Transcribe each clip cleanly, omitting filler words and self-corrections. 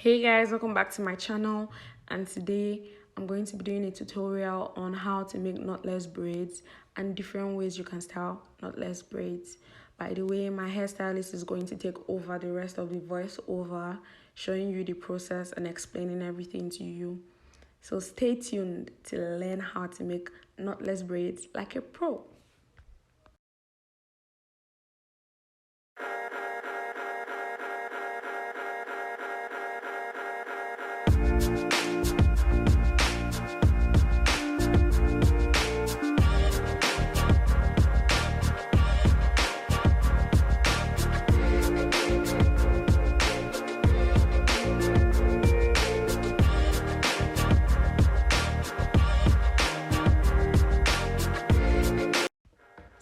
Hey guys, welcome back to my channel, and today I'm going to be doing a tutorial on how to make knotless braids and different ways you can style knotless braids. By the way, my hairstylist is going to take over the rest of the voiceover, showing you the process and explaining everything to you. So stay tuned to learn how to make knotless braids like a pro.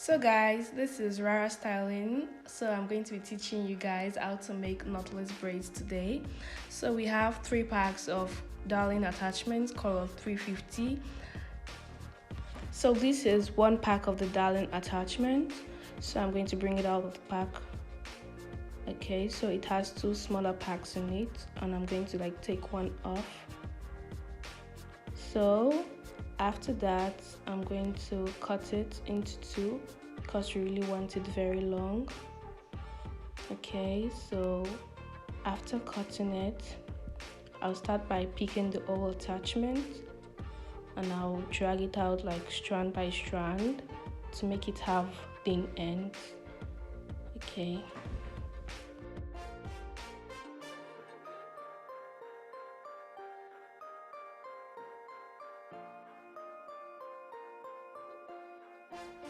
So guys, this is Rara Styling. So I'm going to be teaching you guys how to make knotless braids today. So we have 3 packs of darling attachments, color 350. So this is 1 pack of the darling attachment. So I'm going to bring it out of the pack. Okay, so it has 2 smaller packs in it, and I'm going to take one off. So after that, I'm going to cut it into 2 because we really want it very long. Okay, so after cutting it, I'll start by picking the whole attachment and I'll drag it out strand by strand to make it have thin ends. Okay.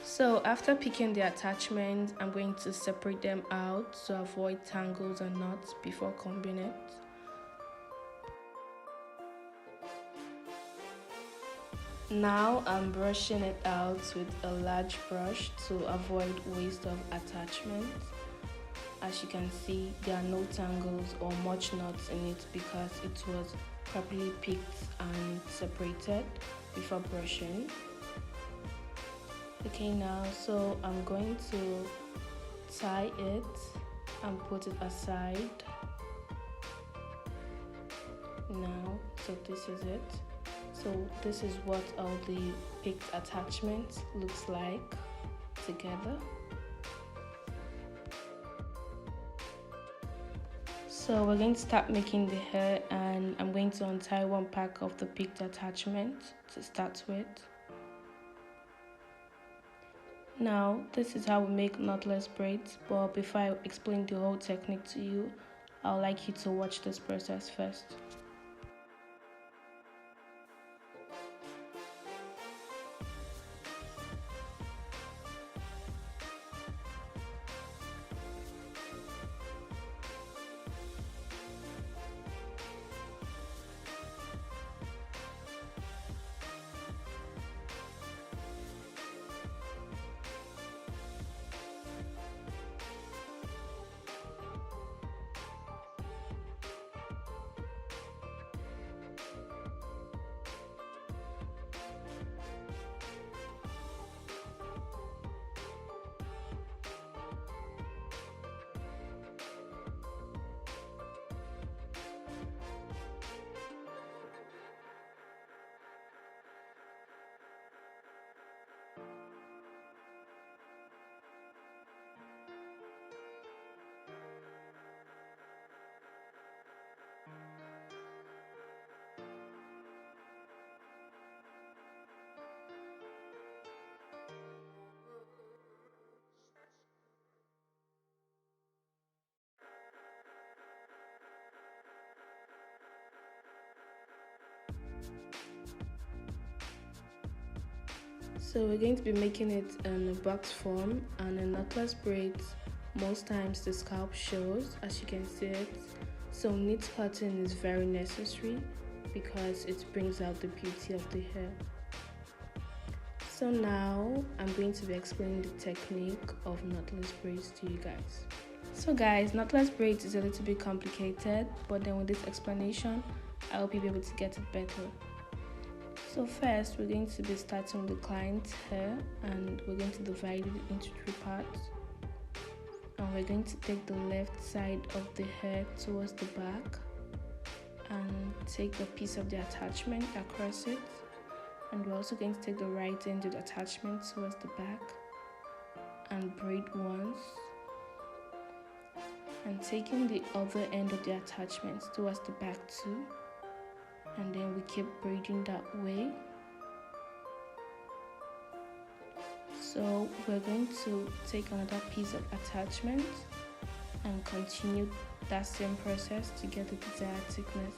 So after picking the attachments, I'm going to separate them out to avoid tangles and knots before combing it. Now I'm brushing it out with a large brush to avoid waste of attachments. As you can see, there are no tangles or much knots in it because it was properly picked and separated before brushing. Okay, now so I'm going to tie it and put it aside. Now, so this is it. So this is what all the picked attachments looks like together. So we're going to start making the hair, and I'm going to untie 1 pack of the picked attachment to start with. Now, this is how we make knotless braids, but before I explain the whole technique to you, I would like you to watch this process first. So we're going to be making it in a box form, and in knotless braids, most times the scalp shows, as you can see it. So neat cutting is very necessary because it brings out the beauty of the hair. So now I'm going to be explaining the technique of knotless braids to you guys. So guys, knotless braids is a little bit complicated, but then with this explanation, I hope you'll be able to get it better. So first, we're going to be starting with the client's hair, and we're going to divide it into 3 parts. And we're going to take the left side of the hair towards the back, and take a piece of the attachment across it, and we're also going to take the right end of the attachment towards the back and braid once, and taking the other end of the attachment towards the back too, and then we keep braiding that way. So we're going to take another piece of attachment and continue that same process to get the desired thickness.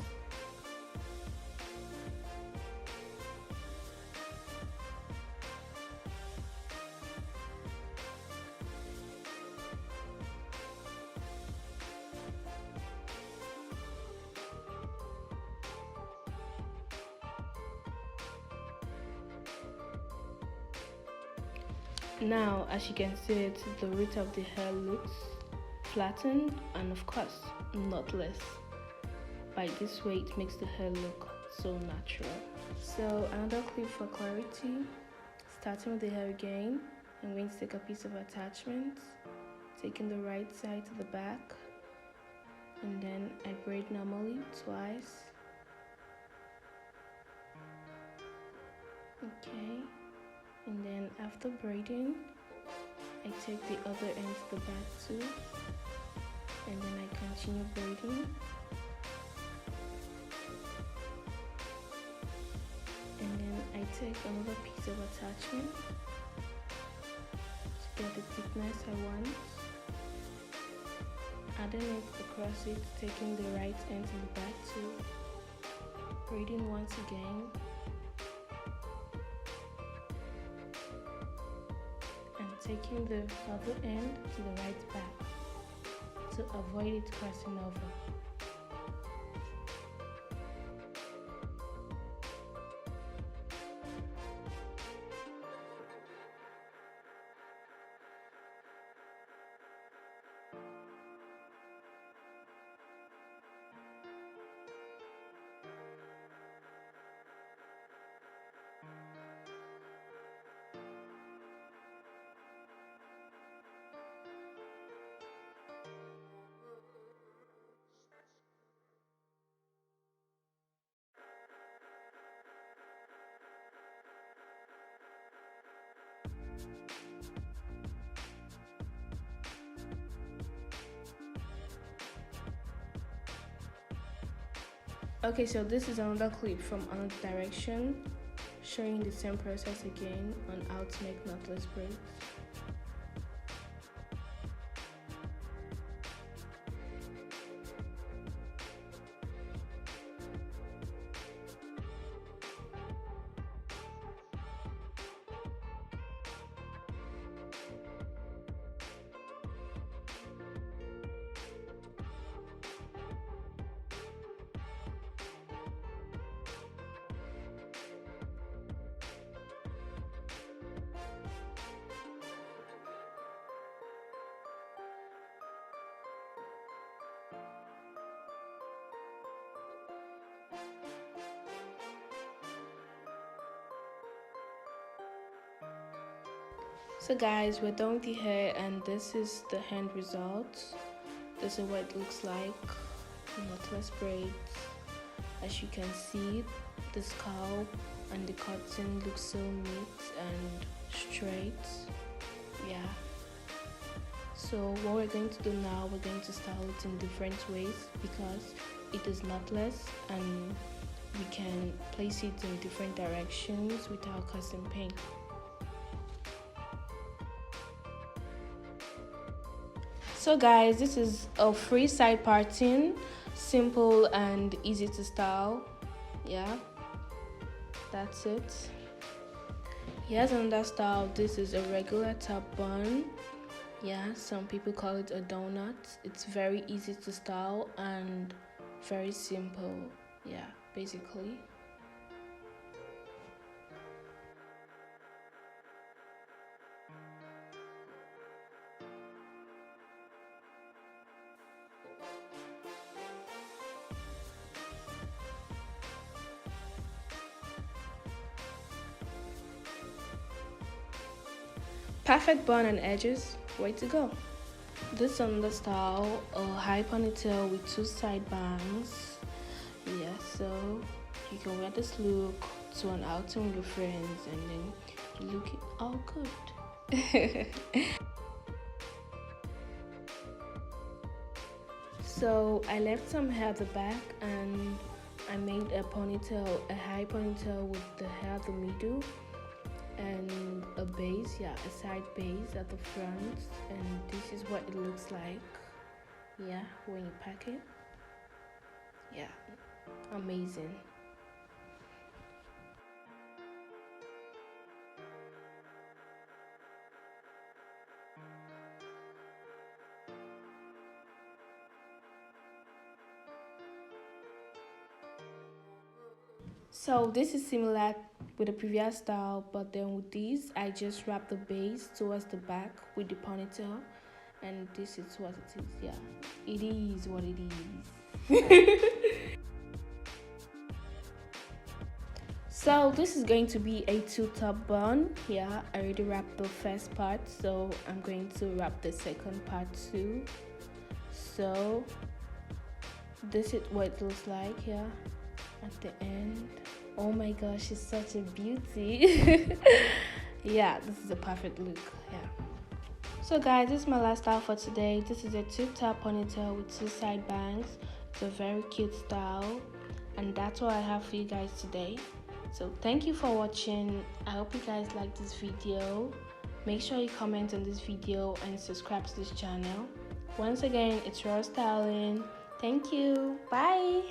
Now, as you can see it, the root of the hair looks flattened and of course knotless. By this way it makes the hair look so natural. So another clip for clarity, starting with the hair again, I'm going to take a piece of attachment, taking the right side to the back, and then I braid normally twice. Okay. And then after braiding, I take the other end to the back too, and then I continue braiding, and then I take another piece of attachment to get the thickness I want, adding it across it, taking the right end to the back too, braiding once again, taking the other end to the right back to avoid it crossing over. Okay, so this is another clip from another direction, showing the same process again on how to make knotless braids. So guys, we're done with the hair and this is the end result. This is what it looks like, knotless braids. As you can see, the scalp and the cotton looks so neat and straight. Yeah. So what we're going to do now, we're going to style it in different ways because it is knotless and we can place it in different directions without causing pain. So guys, this is a free side parting, simple and easy to style. Yeah, that's it. Here's another style. This is a regular top bun. Yeah, some people call it a donut. It's very easy to style and very simple. Yeah, basically. Perfect bun and edges, way to go. This on the style, a high ponytail with two side bangs. Yeah, You can wear this look to an outing with your friends and then you look all good. So I left some hair at the back and I made a ponytail, a high ponytail with the hair at the middle and a base, yeah, a side base at the front, and this is what it looks like, yeah, when you pack it. Yeah, amazing. So this is similar with the previous style, but then with this I just wrap the base towards the back with the ponytail, and this is what it is. Yeah, it is what it is. So this is going to be a two-top bun. Yeah, I already wrapped the first part, so I'm going to wrap the second part too. So this is what it looks like here at the end. Oh my gosh, she's such a beauty. Yeah, this is a perfect look. Yeah. So guys, this is my last style for today. This is a two-top ponytail with two side bangs. It's a very cute style, and that's what I have for you guys today. So thank you for watching. I hope you guys like this video. Make sure you comment on this video and subscribe to this channel. Once again, it's Hairstyling. Thank you. Bye.